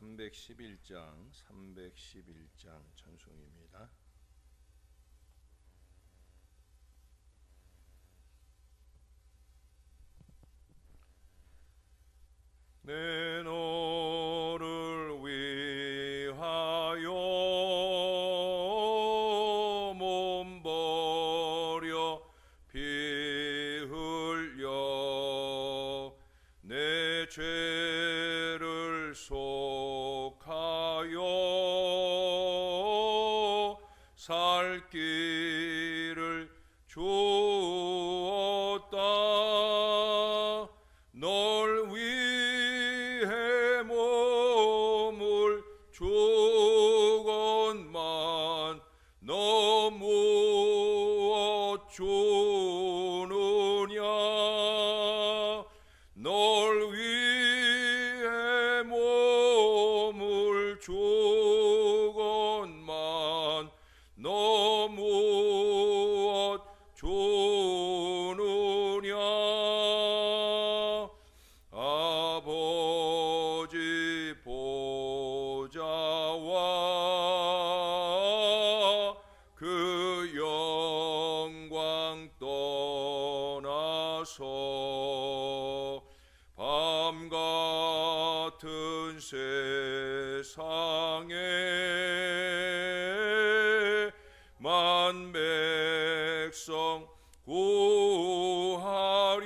311장 찬송입니다. 내 너를 위하여 몸 버려 피 흘려 내 죄를 속하여 살 길을 주었다. 널 위해 몸을 주건만 너 무엇 주느냐. 널 위해 몸을 주건만 너 무엇 주느냐. 아버지 보좌와 그 영광 떠나서 밤 같은 세상에 만 백성 구하려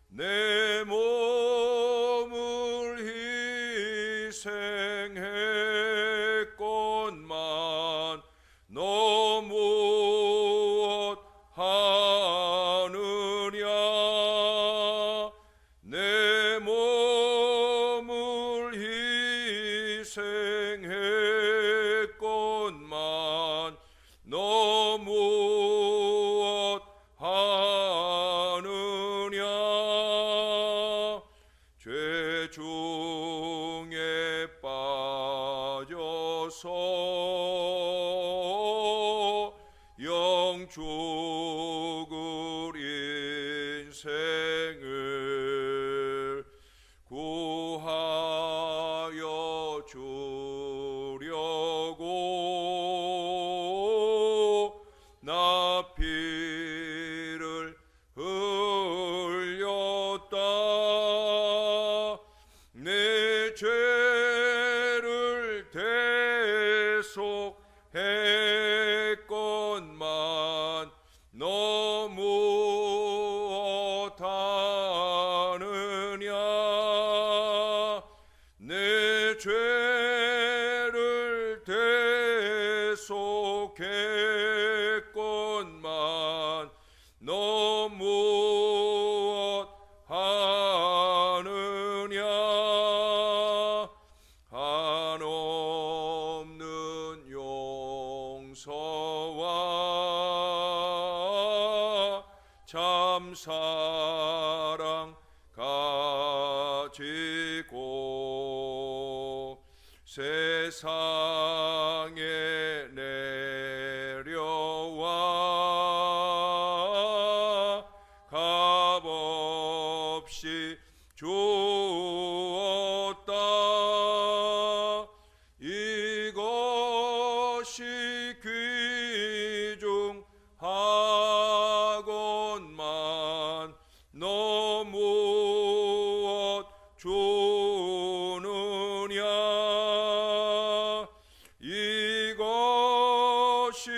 내 몸을 희생했건만 너 무엇 하느냐. 내 몸을 희생했건만 너 무엇 하느냐. 죄 중에 빠져서 영 죽을 인생을 구하여 주려고 나 피를 흘렸다. 내 죄를 대속했건만 너 무엇 하느냐. 내 죄를 대속했건만 너 무엇 하느냐. 한없는 용서와 참 사랑 가지고 세상에 내려와 값없이 주었다. 이것이 귀중하건만 너 무엇 주느냐. 이것이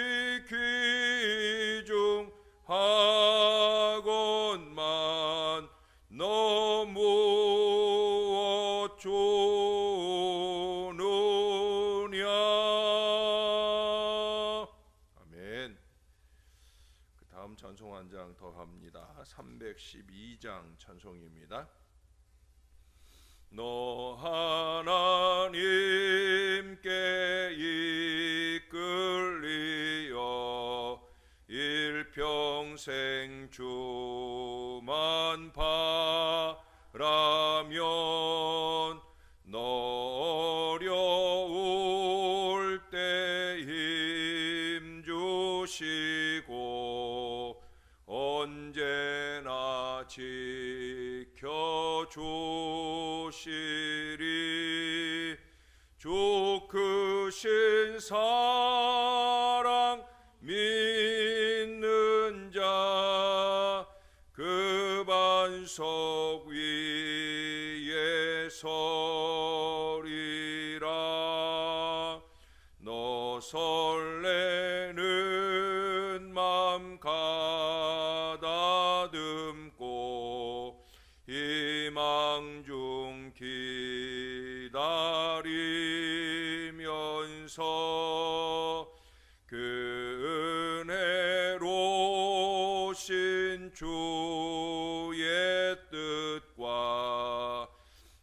귀중하건만 너 무엇 주느냐. 아멘. 그 다음 찬송 한 장 더 합니다. 312장 찬송입니다. 너 하나님께 이끌리어 일평생 주만 바라면 너 어려울 때 힘 주시고 언제나 지켜주시리. 주신 사랑 믿는 자 그 반석 위에 서리라. 너 설레는 맘 가다듬고 희망 중 기다리면서 그 은혜로신 주의 뜻과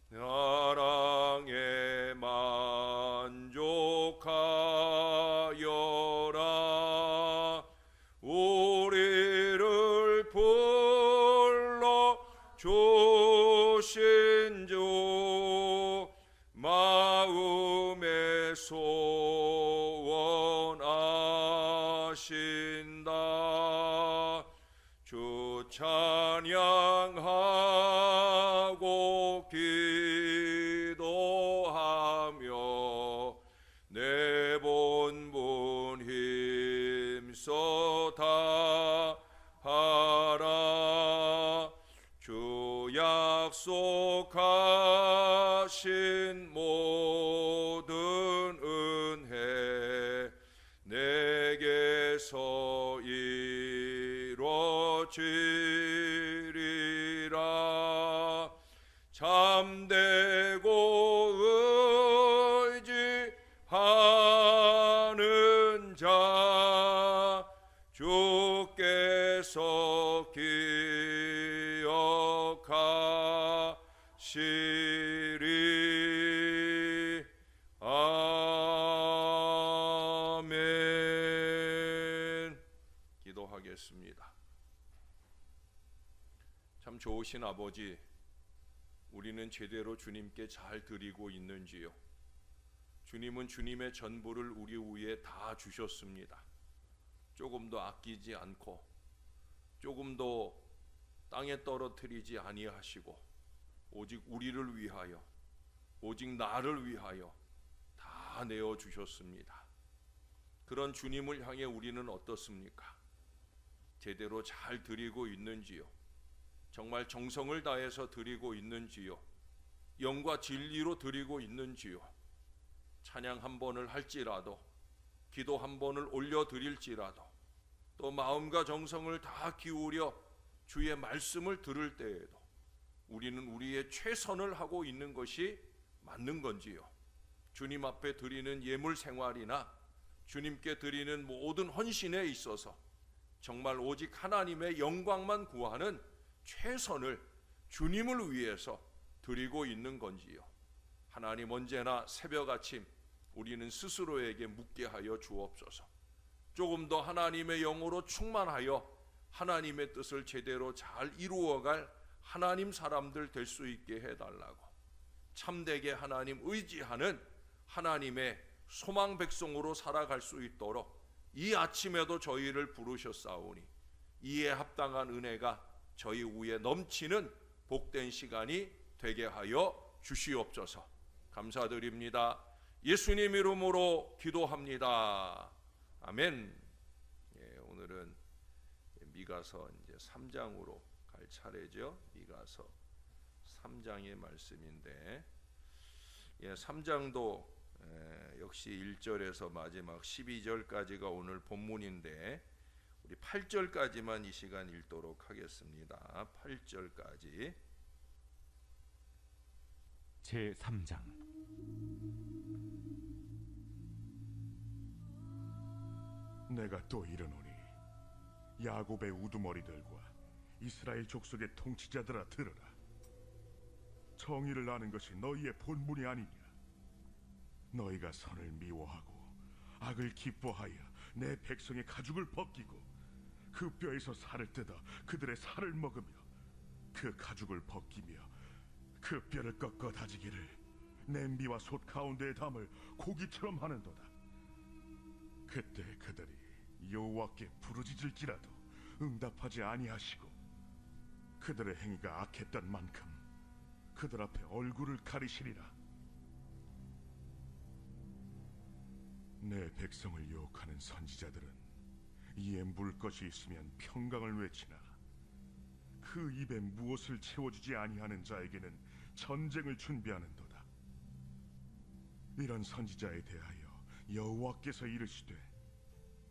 사랑에 만족하여라. 우리를 불러 주신 주 마음에 소원하신다. 주 찬양하고 기도하며 내 본분 힘써 다하라. 주 약속하신 모든 은혜 내게서 이루어지리라. 참되고 의지하는 자 주께서 기억하시리. 아멘. 기도하겠습니다. 참 좋으신 아버지, 우리는 제대로 주님께 잘 드리고 있는지요? 주님은 주님의 전부를 우리 위에 다 주셨습니다. 조금도 아끼지 않고 조금도 땅에 떨어뜨리지 아니하시고 오직 우리를 위하여, 오직 나를 위하여 다 내어주셨습니다. 그런 주님을 향해 우리는 어떻습니까? 제대로 잘 드리고 있는지요? 정말 정성을 다해서 드리고 있는지요? 영과 진리로 드리고 있는지요? 찬양 한 번을 할지라도, 기도 한 번을 올려드릴지라도, 또 마음과 정성을 다 기울여 주의 말씀을 들을 때에도 우리는 우리의 최선을 하고 있는 것이 맞는 건지요? 주님 앞에 드리는 예물 생활이나 주님께 드리는 모든 헌신에 있어서 정말 오직 하나님의 영광만 구하는 최선을 주님을 위해서 드리고 있는 건지요? 하나님, 언제나 새벽 아침 우리는 스스로에게 묻게 하여 주옵소서. 조금 더 하나님의 영으로 충만하여 하나님의 뜻을 제대로 잘 이루어갈 하나님 사람들 될 수 있게 해달라고, 참되게 하나님 의지하는 하나님의 소망 백성으로 살아갈 수 있도록 이 아침에도 저희를 부르셨사오니 이에 합당한 은혜가 저희 위에 넘치는 복된 시간이 되게 하여 주시옵소서. 감사드립니다. 예수님 이름으로 기도합니다. 아멘. 오늘은 미가서 이제 3장으로 갈 차례죠. 미가서 3장의 말씀인데, 3장도 역시 1절에서 마지막 12절까지가 오늘 본문인데 우리 8절까지만 이 시간 읽도록 하겠습니다. 8절까지. 제3장. 내가 또 이르노니 야곱의 우두머리들과 이스라엘 족속의 통치자들아 들으라. 정의를 아는 것이 너희의 본분이 아니냐? 너희가 선을 미워하고 악을 기뻐하여 내 백성의 가죽을 벗기고 그 뼈에서 살을 뜯어 그들의 살을 먹으며 그 가죽을 벗기며 그 뼈를 꺾어 다지기를 냄비와 솥 가운데에 담을 고기처럼 하는도다. 그때 그들이 여호와께 부르짖을지라도 응답하지 아니하시고 그들의 행위가 악했던 만큼 그들 앞에 얼굴을 가리시리라. 내 백성을 유혹하는 선지자들은 이에 물 것이 있으면 평강을 외치나 그 입에 무엇을 채워주지 아니하는 자에게는 전쟁을 준비하는도다. 이런 선지자에 대하여 여호와께서 이르시되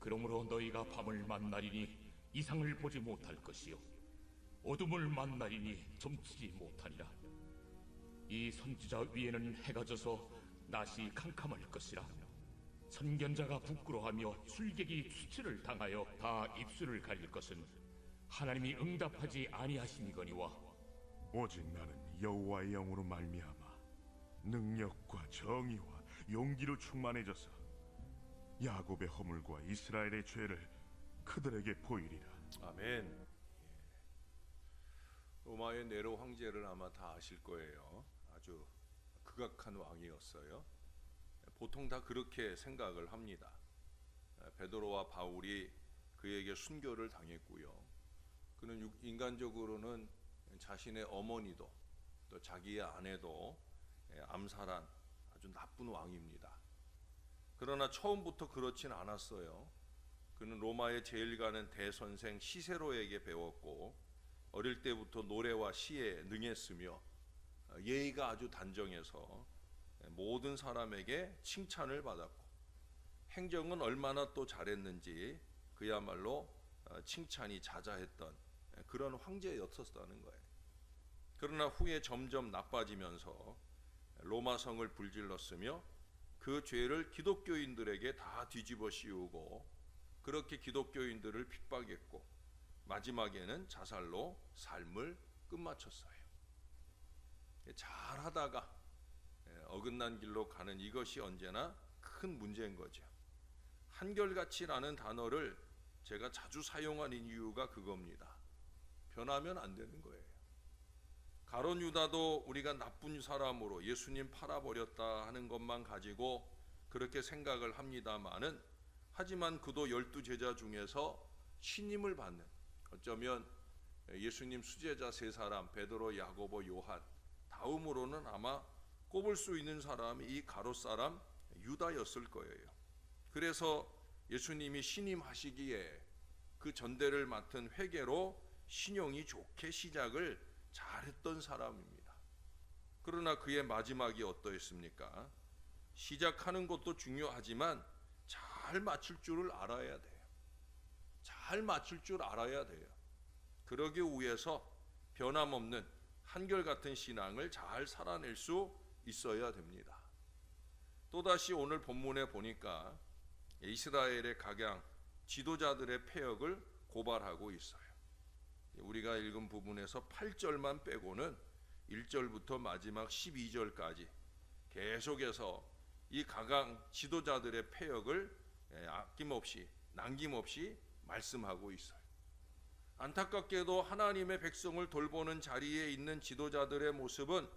그러므로 너희가 밤을 만나리니 이상을 보지 못할 것이요 어둠을 만나리니 점치지 못하리라. 이 선지자 위에는 해가 져서 낮이 캄캄할 것이라. 선견자가 부끄러워하며 술객이 수치를 당하여 다 입술을 가릴 것은 하나님이 응답하지 아니하심이거니와 오직 나는 여호와의 영으로 말미암아 능력과 정의와 용기로 충만해져서 야곱의 허물과 이스라엘의 죄를 그들에게 보이리라. 아멘. 로마의 네로 황제를 아마 다 아실 거예요. 아주 극악한 왕이었어요. 보통 다 그렇게 생각을 합니다. 베드로와 바울이 그에게 순교를 당했고요. 그는 인간적으로는 자신의 어머니도 또 자기의 아내도 암살한 아주 나쁜 왕입니다. 그러나 처음부터 그렇진 않았어요. 그는 로마의 제일 가는 대선생 시세로에게 배웠고 어릴 때부터 노래와 시에 능했으며 예의가 아주 단정해서 모든 사람에게 칭찬을 받았고 행정은 얼마나 또 잘했는지 그야말로 칭찬이 자자했던 그런 황제였었다는 거예요. 그러나 후에 점점 나빠지면서 로마 성을 불질렀으며 그 죄를 기독교인들에게 다 뒤집어 씌우고 그렇게 기독교인들을 핍박했고 마지막에는 자살로 삶을 끝마쳤어요. 잘하다가 어긋난 길로 가는 이것이 언제나 큰 문제인 거죠. 한결같이라는 단어를 제가 자주 사용하는 이유가 그겁니다. 변하면 안 되는 거예요. 가룟 유다도 우리가 나쁜 사람으로 예수님 팔아버렸다 하는 것만 가지고 그렇게 생각을 합니다마는 하지만 그도 12제자 중에서 신임을 받는 어쩌면 예수님 수제자 3사람 베드로, 야고보, 요한 다음으로는 아마 꼽을 수 있는 사람이 이 가롯 사람 유다였을 거예요. 그래서 예수님이 신임하시기에 그 전대를 맡은 회개로 신용이 좋게 시작을 잘했던 사람입니다. 그러나 그의 마지막이 어떠했습니까? 시작하는 것도 중요하지만 잘 맞출 줄을 알아야 돼요. 잘 맞출 줄 알아야 돼요. 그러기 위해서 변함없는 한결같은 신앙을 잘 살아낼 수 있어야 됩니다. 또다시 오늘 본문에 보니까 이스라엘의 각양 지도자들의 패역을 고발하고 있어요. 우리가 읽은 부분에서 8절만 빼고는 1절부터 마지막 12절까지 계속해서 이 각양 지도자들의 패역을 아낌없이 남김없이 말씀하고 있어요. 안타깝게도 하나님의 백성을 돌보는 자리에 있는 지도자들의 모습은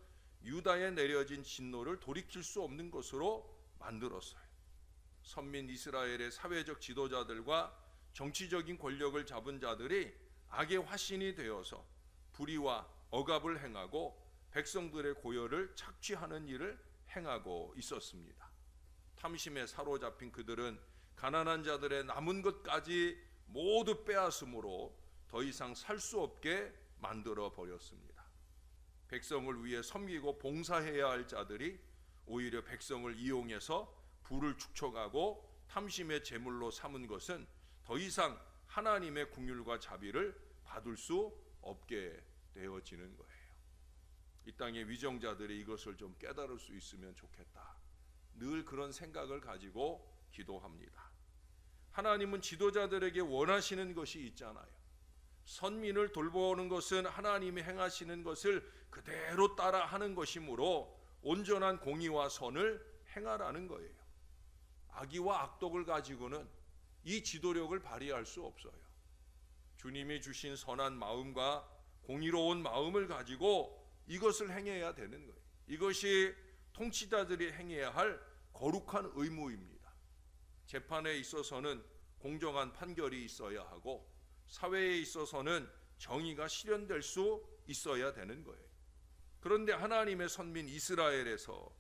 유다에 내려진 진노를 돌이킬 수 없는 것으로 만들었어요. 선민 이스라엘의 사회적 지도자들과 정치적인 권력을 잡은 자들이 악의 화신이 되어서 불의와 억압을 행하고 백성들의 고열을 착취하는 일을 행하고 있었습니다. 탐심에 사로잡힌 그들은 가난한 자들의 남은 것까지 모두 빼앗음으로 더 이상 살 수 없게 만들어 버렸습니다. 백성을 위해 섬기고 봉사해야 할 자들이 오히려 백성을 이용해서 부를 축적하고 탐심의 제물로 삼은 것은 더 이상 하나님의 긍휼과 자비를 받을 수 없게 되어지는 거예요. 이 땅의 위정자들이 이것을 좀 깨달을 수 있으면 좋겠다. 늘 그런 생각을 가지고 기도합니다. 하나님은 지도자들에게 원하시는 것이 있잖아요. 선민을 돌보는 것은 하나님이 행하시는 것을 그대로 따라 하는 것이므로 온전한 공의와 선을 행하라는 거예요. 악의와 악독을 가지고는 이 지도력을 발휘할 수 없어요. 주님이 주신 선한 마음과 공의로운 마음을 가지고 이것을 행해야 되는 거예요. 이것이 통치자들이 행해야 할 거룩한 의무입니다. 재판에 있어서는 공정한 판결이 있어야 하고 사회에 있어서는 정의가 실현될 수 있어야 되는 거예요. 그런데 하나님의 선민 이스라엘에서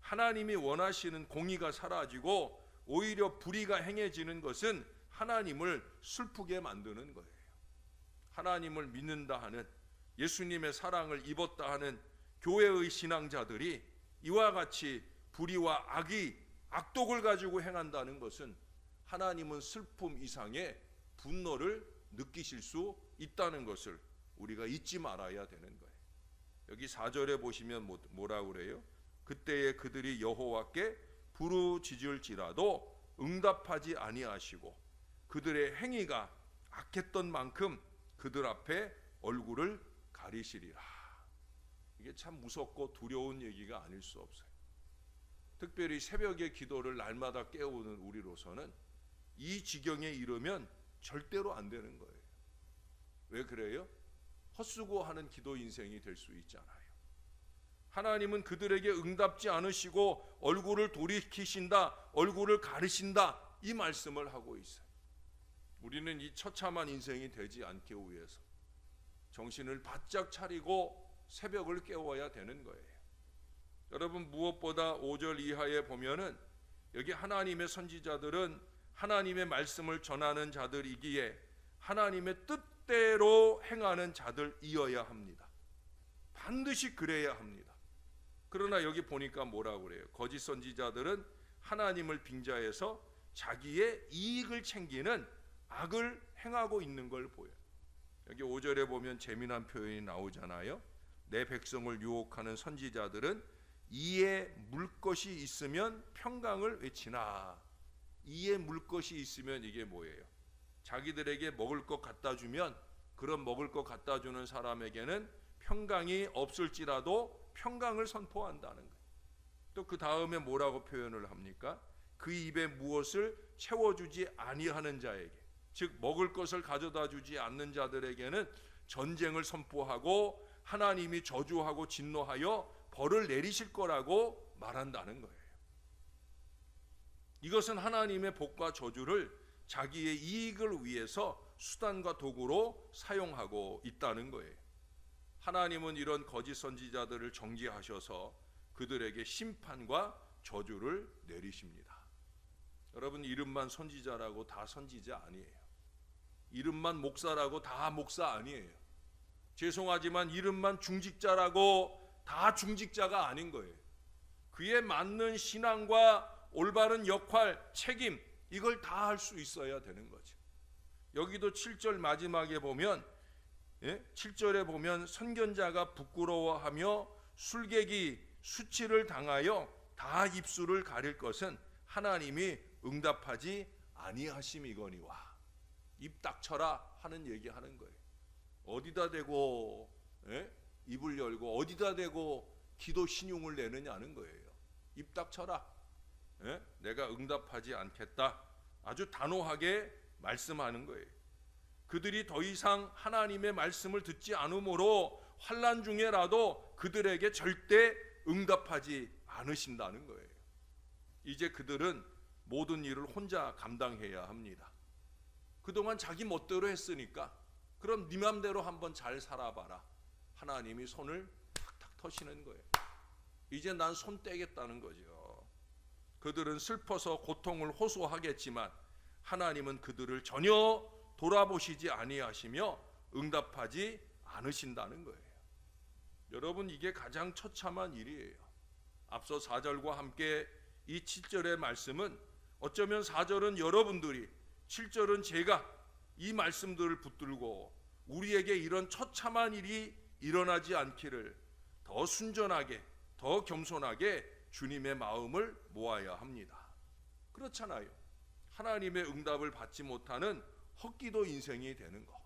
하나님이 원하시는 공의가 사라지고 오히려 불의가 행해지는 것은 하나님을 슬프게 만드는 거예요. 하나님을 믿는다 하는, 예수님의 사랑을 입었다 하는 교회의 신앙자들이 이와 같이 불의와 악독을 가지고 행한다는 것은 하나님은 슬픔 이상의 분노를 느끼실 수 있다는 것을 우리가 잊지 말아야 되는 거예요. 여기 4절에 보시면 뭐라고 그래요? 그때에 그들이 여호와께 부르짖을지라도 응답하지 아니하시고 그들의 행위가 악했던 만큼 그들 앞에 얼굴을 가리시리라. 이게 참 무섭고 두려운 얘기가 아닐 수 없어요. 특별히 새벽에 기도를 날마다 깨우는 우리로서는 이 지경에 이르면 절대로 안 되는 거예요. 왜 그래요? 헛수고 하는 기도 인생이 될 수 있잖아요. 하나님은 그들에게 응답지 않으시고 얼굴을 돌이키신다, 얼굴을 가리신다, 이 말씀을 하고 있어요. 우리는 이 처참한 인생이 되지 않기 위해서 정신을 바짝 차리고 새벽을 깨워야 되는 거예요. 여러분, 무엇보다 5절 이하에 보면은 여기 하나님의 선지자들은 하나님의 말씀을 전하는 자들이기에 하나님의 뜻대로 행하는 자들이어야 합니다. 반드시 그래야 합니다. 그러나 여기 보니까 뭐라고 그래요? 거짓 선지자들은 하나님을 빙자해서 자기의 이익을 챙기는 악을 행하고 있는 걸 보여요. 여기 5절에 보면 재미난 표현이 나오잖아요. 내 백성을 유혹하는 선지자들은 이에 물 것이 있으면 평강을 외치나. 이에 물 것이 있으면 이게 뭐예요? 자기들에게 먹을 것 갖다 주면 그런 먹을 것 갖다 주는 사람에게는 평강이 없을지라도 평강을 선포한다는 거예요. 또 그 다음에 뭐라고 표현을 합니까? 그 입에 무엇을 채워주지 아니하는 자에게, 즉 먹을 것을 가져다 주지 않는 자들에게는 전쟁을 선포하고 하나님이 저주하고 진노하여 벌을 내리실 거라고 말한다는 거예요. 이것은 하나님의 복과 저주를 자기의 이익을 위해서 수단과 도구로 사용하고 있다는 거예요. 하나님은 이런 거짓 선지자들을 정죄하셔서 그들에게 심판과 저주를 내리십니다. 여러분, 이름만 선지자라고 다 선지자 아니에요. 이름만 목사라고 다 목사 아니에요. 죄송하지만 이름만 중직자라고 다 중직자가 아닌 거예요. 그에 맞는 신앙과 올바른 역할, 책임, 이걸 다 할 수 있어야 되는 거죠. 여기도 7절 마지막에 보면 7절에 보면 선견자가 부끄러워하며 술객이 수치를 당하여 다 입술을 가릴 것은 하나님이 응답하지 아니하심이거니와. 입 닥쳐라 하는 얘기하는 거예요. 어디다 대고 입을 열고 어디다 대고 기도 신용을 내느냐는 거예요. 입 닥쳐라. 내가 응답하지 않겠다. 아주 단호하게 말씀하는 거예요. 그들이 더 이상 하나님의 말씀을 듣지 않으므로 환난 중에라도 그들에게 절대 응답하지 않으신다는 거예요. 이제 그들은 모든 일을 혼자 감당해야 합니다. 그동안 자기 멋대로 했으니까 그럼 네 맘대로 한번 잘 살아봐라. 하나님이 손을 탁탁 터시는 거예요. 이제 난 손 떼겠다는 거죠. 그들은 슬퍼서 고통을 호소하겠지만 하나님은 그들을 전혀 돌아보시지 아니하시며 응답하지 않으신다는 거예요. 여러분, 이게 가장 처참한 일이에요. 앞서 4절과 함께 이 7절의 말씀은 어쩌면 4절은 여러분들이, 7절은 제가 이 말씀들을 붙들고 우리에게 이런 처참한 일이 일어나지 않기를 더 순전하게, 더 겸손하게 주님의 마음을 모아야 합니다. 그렇잖아요. 하나님의 응답을 받지 못하는 헛기도 인생이 되는 거.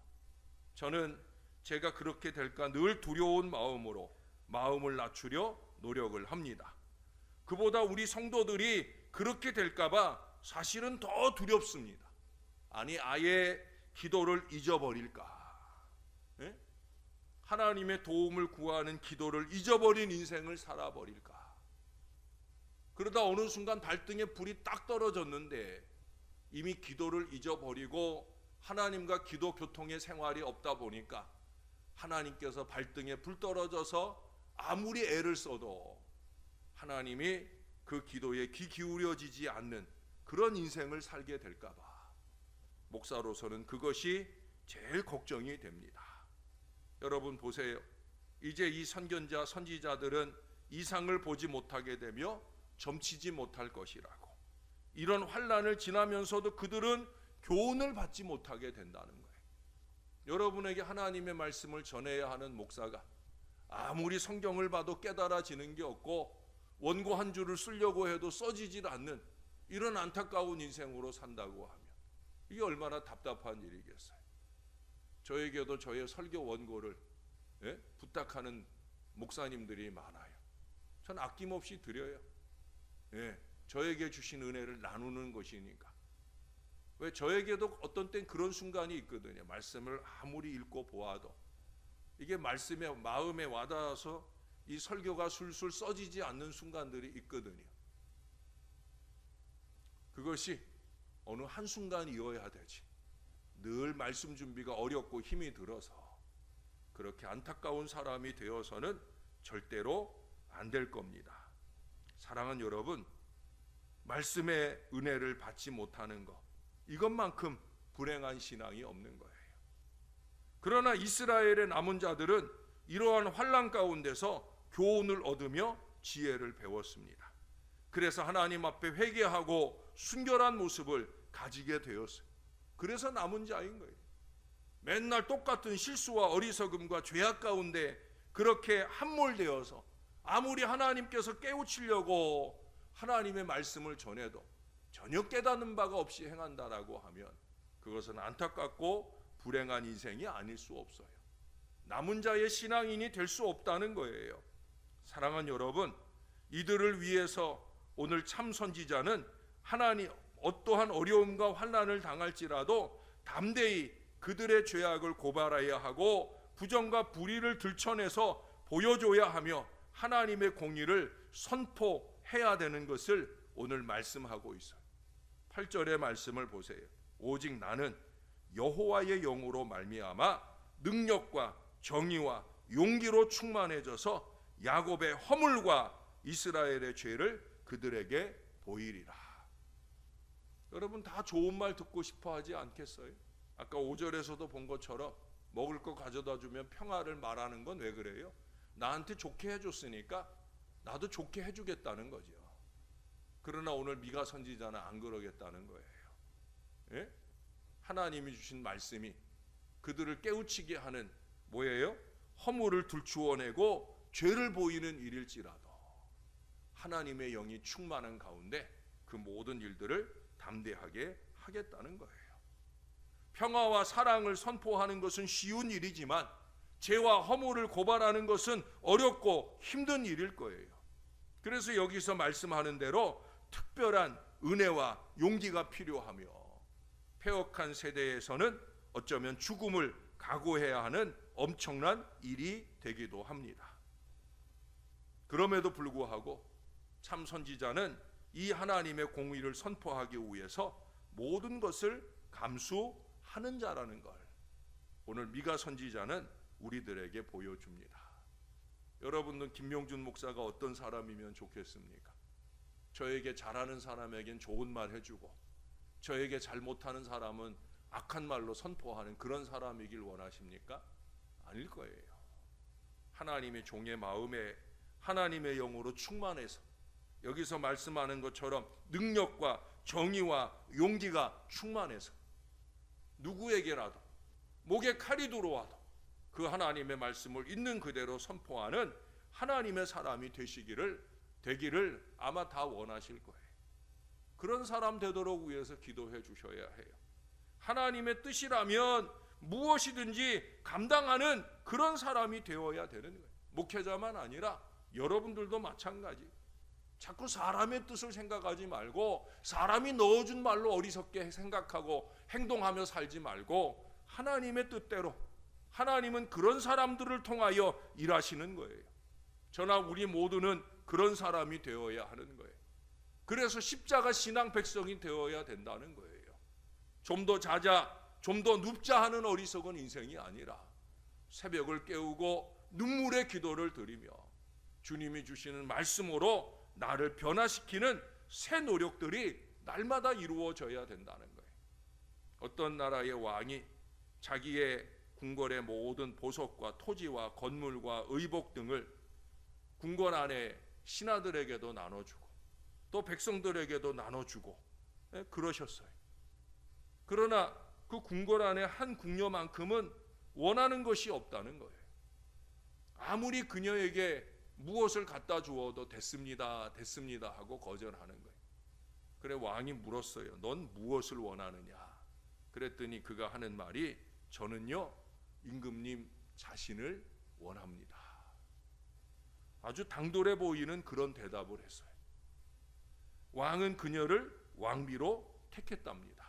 저는 제가 그렇게 될까 늘 두려운 마음으로 마음을 낮추려 노력을 합니다. 그보다 우리 성도들이 그렇게 될까 봐 사실은 더 두렵습니다. 아니, 아예 기도를 잊어버릴까? 하나님의 도움을 구하는 기도를 잊어버린 인생을 살아버릴까? 그러다 어느 순간 발등에 불이 딱 떨어졌는데 이미 기도를 잊어버리고 하나님과 기도 교통의 생활이 없다 보니까 하나님께서 발등에 불 떨어져서 아무리 애를 써도 하나님이 그 기도에 귀 기울여지지 않는 그 그런 인생을 살게 될까 봐 목사로서는 그것이 제일 걱정이 됩니다. 여러분 보세요. 이제 이 선견자 선지자들은 이상을 보지 못하게 되며 점치지 못할 것이라고, 이런 환난을 지나면서도 그들은 교훈을 받지 못하게 된다는 거예요. 여러분에게 하나님의 말씀을 전해야 하는 목사가 아무리 성경을 봐도 깨달아지는 게 없고 원고 한 줄을 쓰려고 해도 써지질 않는 이런 안타까운 인생으로 산다고 하면 이게 얼마나 답답한 일이겠어요. 저에게도 저의 설교 원고를 부탁하는 목사님들이 많아요. 전 아낌없이 드려요. 저에게 주신 은혜를 나누는 것이니까. 왜 저에게도 어떤 땐 그런 순간이 있거든요. 말씀을 아무리 읽고 보아도 이게 말씀에 마음에 와닿아서 이 설교가 술술 써지지 않는 순간들이 있거든요. 그것이 어느 한순간이어야 되지. 늘 말씀 준비가 어렵고 힘이 들어서 그렇게 안타까운 사람이 되어서는 절대로 안 될 겁니다. 사랑하는 여러분, 말씀의 은혜를 받지 못하는 것, 이것만큼 불행한 신앙이 없는 거예요. 그러나 이스라엘의 남은 자들은 이러한 환난 가운데서 교훈을 얻으며 지혜를 배웠습니다. 그래서 하나님 앞에 회개하고 순결한 모습을 가지게 되었어요. 그래서 남은 자인 거예요. 맨날 똑같은 실수와 어리석음과 죄악 가운데 그렇게 함몰되어서 아무리 하나님께서 깨우치려고 하나님의 말씀을 전해도 전혀 깨닫는 바가 없이 행한다라고 하면 그것은 안타깝고 불행한 인생이 아닐 수 없어요. 남은 자의 신앙인이 될 수 없다는 거예요. 사랑하는 여러분, 이들을 위해서 오늘 참 선지자는 하나님 어떠한 어려움과 환난을 당할지라도 담대히 그들의 죄악을 고발해야 하고 부정과 불의를 들춰내서 보여줘야 하며 하나님의 공의를 선포해야 되는 것을 오늘 말씀하고 있어요. 8절의 말씀을 보세요. 오직 나는 여호와의 영으로 말미암아 능력과 정의와 용기로 충만해져서 야곱의 허물과 이스라엘의 죄를 그들에게 보이리라. 여러분 다 좋은 말 듣고 싶어 하지 않겠어요? 아까 5절에서도 본 것처럼 먹을 거 가져다 주면 평화를 말하는 건 왜 그래요? 나한테 좋게 해줬으니까 나도 좋게 해주겠다는 거죠. 그러나 오늘 미가 선지자는 안 그러겠다는 거예요. 예? 하나님이 주신 말씀이 그들을 깨우치게 하는 뭐예요? 허물을 들추어내고 죄를 보이는 일일지라도 하나님의 영이 충만한 가운데 그 모든 일들을 담대하게 하겠다는 거예요. 평화와 사랑을 선포하는 것은 쉬운 일이지만 죄와 허물을 고발하는 것은 어렵고 힘든 일일 거예요. 그래서 여기서 말씀하는 대로 특별한 은혜와 용기가 필요하며 폐역한 세대에서는 어쩌면 죽음을 각오해야 하는 엄청난 일이 되기도 합니다. 그럼에도 불구하고 참 선지자는 이 하나님의 공의를 선포하기 위해서 모든 것을 감수하는 자라는 걸 오늘 미가 선지자는 우리들에게 보여줍니다. 여러분은 김용준 목사가 어떤 사람이면 좋겠습니까? 저에게 잘하는 사람에겐 좋은 말 해주고 저에게 잘못하는 사람은 악한 말로 선포하는 그런 사람이길 원하십니까? 아닐 거예요. 하나님의 종의 마음에 하나님의 영으로 충만해서 여기서 말씀하는 것처럼 능력과 정의와 용기가 충만해서 누구에게라도 목에 칼이 들어와도 그 하나님의 말씀을 있는 그대로 선포하는 하나님의 사람이 되기를 아마 다 원하실 거예요. 그런 사람 되도록 위해서 기도해 주셔야 해요. 하나님의 뜻이라면 무엇이든지 감당하는 그런 사람이 되어야 되는 거예요. 목회자만 아니라 여러분들도 마찬가지. 자꾸 사람의 뜻을 생각하지 말고 사람이 넣어준 말로 어리석게 생각하고 행동하며 살지 말고 하나님의 뜻대로 하나님은 그런 사람들을 통하여 일하시는 거예요. 저나 우리 모두는 그런 사람이 되어야 하는 거예요. 그래서 십자가 신앙 백성이 되어야 된다는 거예요. 좀 더 자자, 좀 더 눕자 하는 어리석은 인생이 아니라 새벽을 깨우고 눈물의 기도를 드리며 주님이 주시는 말씀으로 나를 변화시키는 새 노력들이 날마다 이루어져야 된다는 거예요. 어떤 나라의 왕이 자기의 궁궐의 모든 보석과 토지와 건물과 의복 등을 궁궐 안에 신하들에게도 나눠주고 또 백성들에게도 나눠주고 그러셨어요. 그러나 그 궁궐 안에 한 궁녀만큼은 원하는 것이 없다는 거예요. 아무리 그녀에게 무엇을 갖다 주어도 됐습니다 하고 거절하는 거예요. 그래 왕이 물었어요. 넌 무엇을 원하느냐? 그랬더니 그가 하는 말이 저는요 임금님 자신을 원합니다. 아주 당돌해 보이는 그런 대답을 했어요. 왕은 그녀를 왕비로 택했답니다.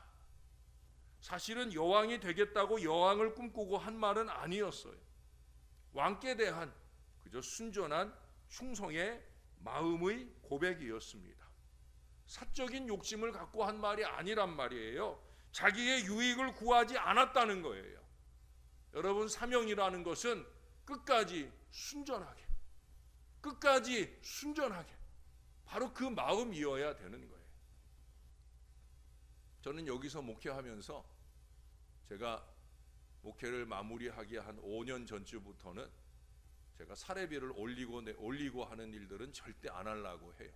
사실은 여왕이 되겠다고 여왕을 꿈꾸고 한 말은 아니었어요. 왕께 대한 그저 순전한 충성의 마음의 고백이었습니다. 사적인 욕심을 갖고 한 말이 아니란 말이에요. 자기의 유익을 구하지 않았다는 거예요. 여러분, 사명이라는 것은 끝까지 순전하게 바로 그 마음이어야 되는 거예요. 저는 여기서 목회하면서 제가 목회를 마무리하기 한 5년 전쯤부터는 제가 사례비를 올리고 하는 일들은 절대 안 하려고 해요.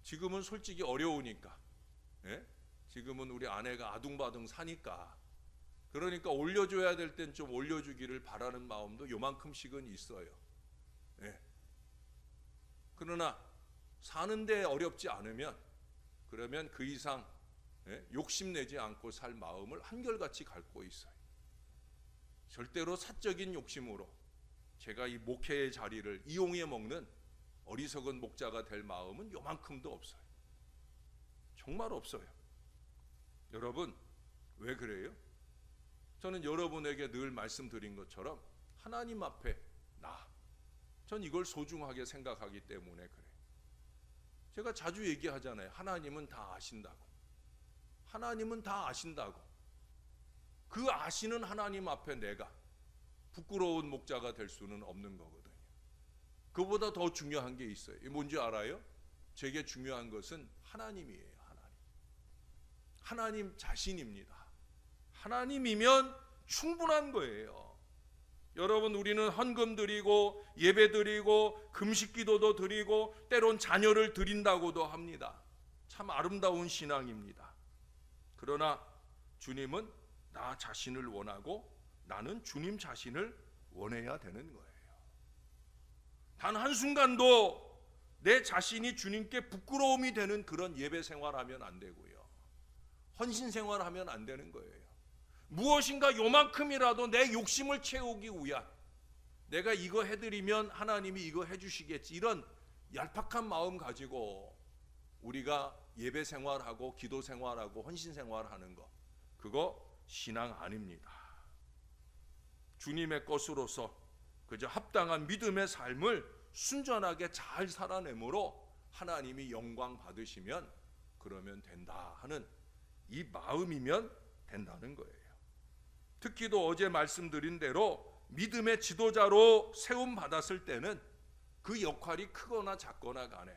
지금은 솔직히 어려우니까, 지금은 우리 아내가 아둥바둥 사니까, 그러니까 올려줘야 될 땐 좀 올려주기를 바라는 마음도 요만큼씩은 있어요. 그러나 사는데 어렵지 않으면, 그러면 그 이상 욕심내지 않고 살 마음을 한결같이 갖고 있어요. 절대로 사적인 욕심으로 제가 이 목회의 자리를 이용해 먹는 어리석은 목자가 될 마음은 요만큼도 없어요. 정말 없어요. 여러분, 왜 그래요? 저는 여러분에게 늘 말씀드린 것처럼 하나님 앞에 전 이걸 소중하게 생각하기 때문에 그래요. 제가 자주 얘기하잖아요. 하나님은 다 아신다고. 하나님은 다 아신다고. 그 아시는 하나님 앞에 내가 부끄러운 목자가 될 수는 없는 거거든요. 그보다 더 중요한 게 있어요. 뭔지 알아요? 제게 중요한 것은 하나님이에요. 하나님 자신입니다. 하나님이면 충분한 거예요. 여러분, 우리는 헌금 드리고 예배 드리고 금식 기도도 드리고 때론 자녀를 드린다고도 합니다. 참 아름다운 신앙입니다. 그러나 주님은 나 자신을 원하고 나는 주님 자신을 원해야 되는 거예요. 단 한순간도 내 자신이 주님께 부끄러움이 되는 그런 예배 생활하면 안 되고요. 헌신 생활하면 안 되는 거예요. 무엇인가 요만큼이라도 내 욕심을 채우기 위한, 내가 이거 해드리면 하나님이 이거 해주시겠지, 이런 얄팍한 마음 가지고 우리가 예배 생활하고 기도 생활하고 헌신 생활하는 거, 그거 신앙 아닙니다. 주님의 것으로서 그저 합당한 믿음의 삶을 순전하게 잘 살아내므로 하나님이 영광 받으시면 그러면 된다 하는 이 마음이면 된다는 거예요. 특히도 어제 말씀드린 대로 믿음의 지도자로 세움 받았을 때는 그 역할이 크거나 작거나 간에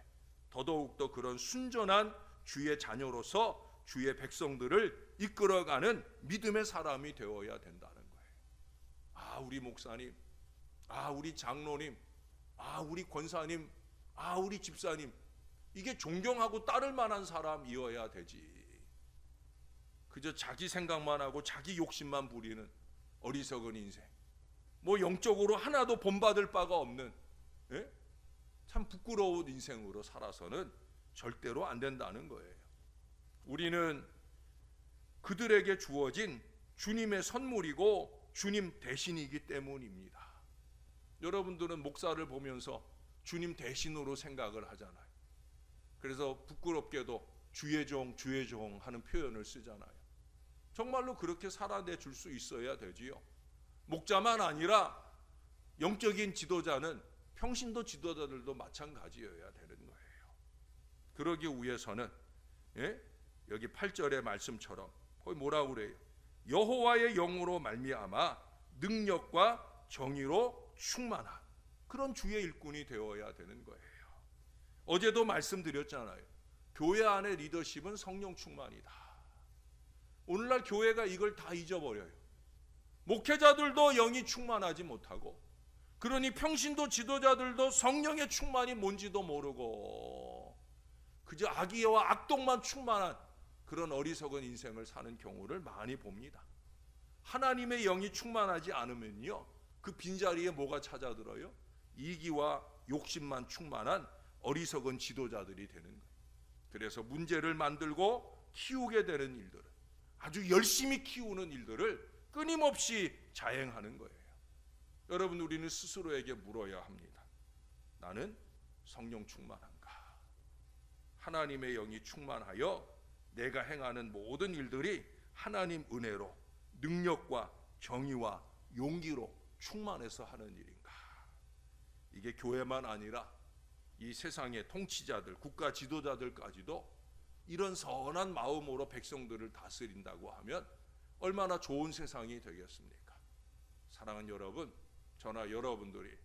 더더욱더 그런 순전한 주의 자녀로서 주의 백성들을 이끌어가는 믿음의 사람이 되어야 된다는 거예요. 우리 목사님, 우리 장로님, 우리 권사님, 우리 집사님, 이게 존경하고 따를 만한 사람이어야 되지. 그저 자기 생각만 하고 자기 욕심만 부리는 어리석은 인생, 영적으로 하나도 본받을 바가 없는 참 부끄러운 인생으로 살아서는 절대로 안 된다는 거예요. 우리는 그들에게 주어진 주님의 선물이고 주님 대신이기 때문입니다. 여러분들은 목사를 보면서 주님 대신으로 생각을 하잖아요. 그래서 부끄럽게도 주의 종 하는 표현을 쓰잖아요. 정말로 그렇게 살아내 줄 수 있어야 되지요. 목자만 아니라 영적인 지도자는 평신도 지도자들도 마찬가지여야 되는 거예요. 그러기 위해서는 여기 8절의 말씀처럼 거기 뭐라고 그래요? 여호와의 영으로 말미암아 능력과 정의로 충만한 그런 주의 일꾼이 되어야 되는 거예요. 어제도 말씀드렸잖아요. 교회 안의 리더십은 성령 충만이다. 오늘날 교회가 이걸 다 잊어버려요. 목회자들도 영이 충만하지 못하고, 그러니 평신도 지도자들도 성령의 충만이 뭔지도 모르고 그저 악의와 악독만 충만한 그런 어리석은 인생을 사는 경우를 많이 봅니다. 하나님의 영이 충만하지 않으면요, 그 빈자리에 뭐가 찾아들어요? 이기와 욕심만 충만한 어리석은 지도자들이 되는 거예요. 그래서 문제를 만들고 키우게 되는 일들은, 아주 열심히 키우는 일들을 끊임없이 자행하는 거예요. 여러분, 우리는 스스로에게 물어야 합니다. 나는 성령 충만한가? 하나님의 영이 충만하여 내가 행하는 모든 일들이 하나님 은혜로, 능력과 정의와 용기로 충만해서 하는 일인가? 이게 교회만 아니라 이 세상의 통치자들, 국가 지도자들까지도 이런 선한 마음으로 백성들을 다스린다고 하면 얼마나 좋은 세상이 되겠습니까? 사랑하는 여러분, 저나 여러분들이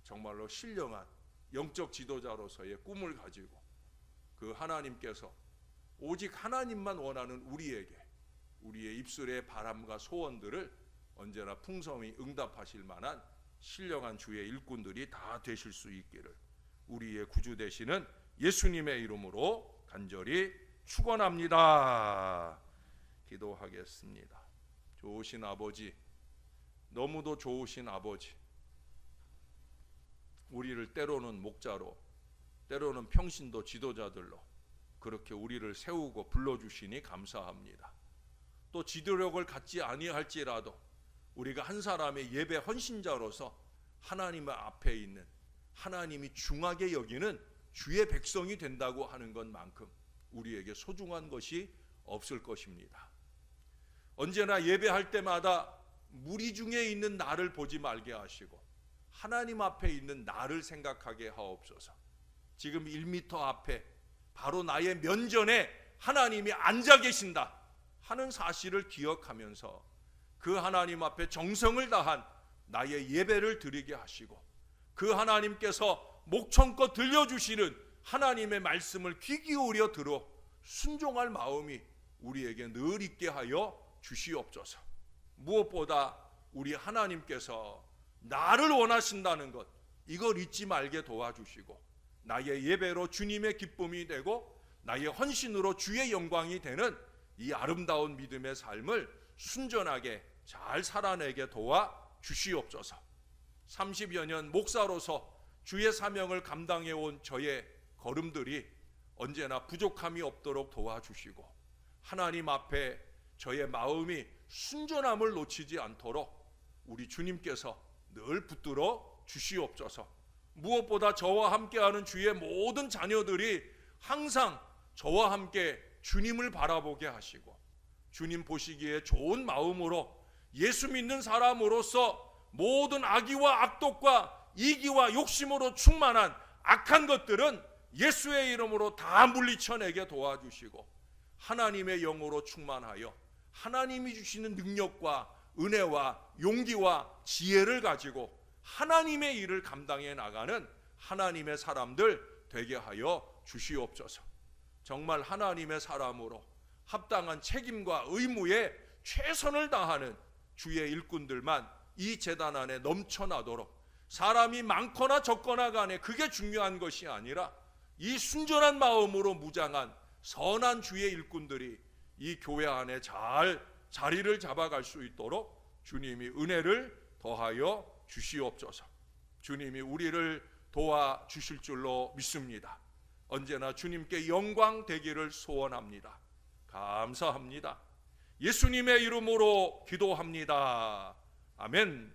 정말로 신령한 영적 지도자로서의 꿈을 가지고 그 하나님께서 오직 하나님만 원하는 우리에게 우리의 입술의 바람과 소원들을 언제나 풍성히 응답하실 만한 신령한 주의 일꾼들이 다 되실 수 있기를 우리의 구주 되시는 예수님의 이름으로 간절히 축원합니다. 기도하겠습니다. 좋으신 아버지, 너무도 좋으신 아버지, 우리를 때로는 목자로, 때로는 평신도 지도자들로 그렇게 우리를 세우고 불러주시니 감사합니다. 또 지도력을 갖지 아니할지라도 우리가 한 사람의 예배 헌신자로서 하나님 앞에 있는, 하나님이 중하게 여기는 주의 백성이 된다고 하는 것만큼 우리에게 소중한 것이 없을 것입니다. 언제나 예배할 때마다 무리 중에 있는 나를 보지 말게 하시고 하나님 앞에 있는 나를 생각하게 하옵소서. 지금 1m 앞에 바로 나의 면전에 하나님이 앉아 계신다 하는 사실을 기억하면서 그 하나님 앞에 정성을 다한 나의 예배를 드리게 하시고, 그 하나님께서 목청껏 들려주시는 하나님의 말씀을 귀 기울여 들어 순종할 마음이 우리에게 늘 있게 하여 주시옵소서. 무엇보다 우리 하나님께서 나를 원하신다는 것, 이걸 잊지 말게 도와주시고 나의 예배로 주님의 기쁨이 되고 나의 헌신으로 주의 영광이 되는 이 아름다운 믿음의 삶을 순전하게 잘 살아내게 도와주시옵소서. 30여 년 목사로서 주의 사명을 감당해온 저의 걸음들이 언제나 부족함이 없도록 도와주시고 하나님 앞에 저의 마음이 순전함을 놓치지 않도록 우리 주님께서 늘 붙들어 주시옵소서. 무엇보다 저와 함께하는 주의 모든 자녀들이 항상 저와 함께 주님을 바라보게 하시고 주님 보시기에 좋은 마음으로 예수 믿는 사람으로서 모든 악의와 악독과 이기와 욕심으로 충만한 악한 것들은 예수의 이름으로 다 물리쳐내게 도와주시고 하나님의 영으로 충만하여 하나님이 주시는 능력과 은혜와 용기와 지혜를 가지고 하나님의 일을 감당해 나가는 하나님의 사람들 되게 하여 주시옵소서. 정말 하나님의 사람으로 합당한 책임과 의무에 최선을 다하는 주의 일꾼들만 이 제단 안에 넘쳐나도록, 사람이 많거나 적거나 간에 그게 중요한 것이 아니라 이 순전한 마음으로 무장한 선한 주의 일꾼들이 이 교회 안에 잘 자리를 잡아갈 수 있도록 주님이 은혜를 더하여 주시옵소서. 주님이 우리를 도와주실 줄로 믿습니다. 언제나 주님께 영광 되기를 소원합니다. 감사합니다. 예수님의 이름으로 기도합니다. 아멘.